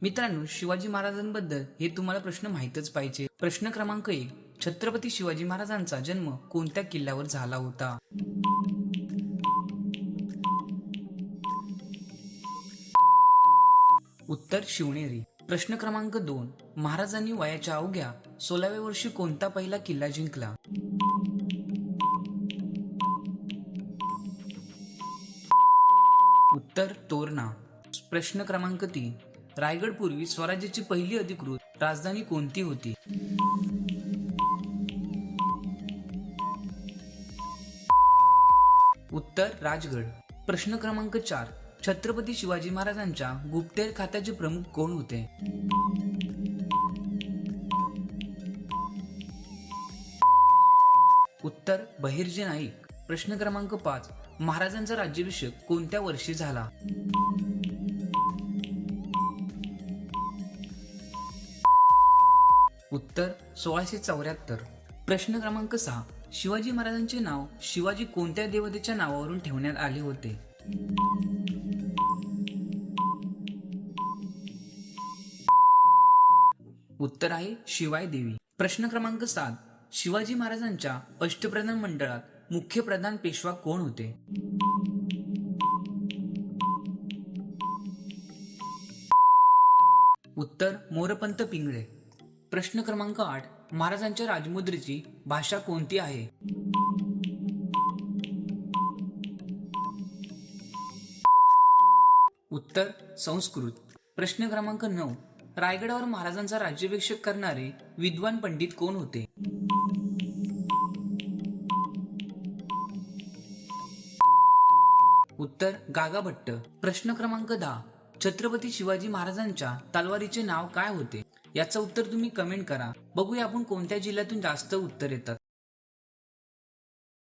मित्रांनो, शिवाजी महाराजांबद्दल हे तुम्हाला प्रश्न माहीतच पाहिजे. प्रश्न क्रमांक 1. छत्रपती शिवाजी महाराजांचा जन्म कोणत्या किल्ल्यावर झाला होता? उत्तर शिवनेरी. प्रश्न क्रमांक 2. महाराजांनी वयाच्या अवघ्या 16व्या वर्षी कोणता पहिला किल्ला जिंकला? उत्तर तोरणा. प्रश्न क्रमांक 3. रायगड पूर्वी स्वराज्याची पहिली अधिकृत राजधानी कोणती होती? उत्तर राजगड. प्रश्न क्रमांक 4. छत्रपती शिवाजी महाराजांच्या गुप्तहेर खात्याचे प्रमुख कोण होते? उत्तर बहिर्जी नाईक. प्रश्न क्रमांक 5. महाराजांचा राज्याभिषेक कोणत्या वर्षी झाला? उत्तर 1674. प्रश्न क्रमांक 6. शिवाजी महाराजांचे नाव शिवाजी कोणत्या देवतेच्या नावावरून ठेवण्यात आले होते? उत्तर आहे शिवाय देवी. प्रश्न क्रमांक 7. शिवाजी महाराजांच्या अष्टप्रधान मंडळात मुख्य प्रधान पेशवा कोण होते? उत्तर मोरपंत पिंगळे. प्रश्न क्रमांक 8. महाराजांच्या राजमुद्रेची भाषा कोणती आहे? उत्तर संस्कृत. प्रश्न क्रमांक 9. रायगडावर महाराजांचा राज्याभिषेक करणारे विद्वान पंडित कोण होते? उत्तर गागाभट्ट. प्रश्न क्रमांक 10. छत्रपती शिवाजी महाराजांच्या तलवारीचे नाव काय होते? याचं उत्तर तुम्ही कमेंट करा. बघूया आपण कोणत्या जिल्ह्यातून जास्त उत्तर येतात.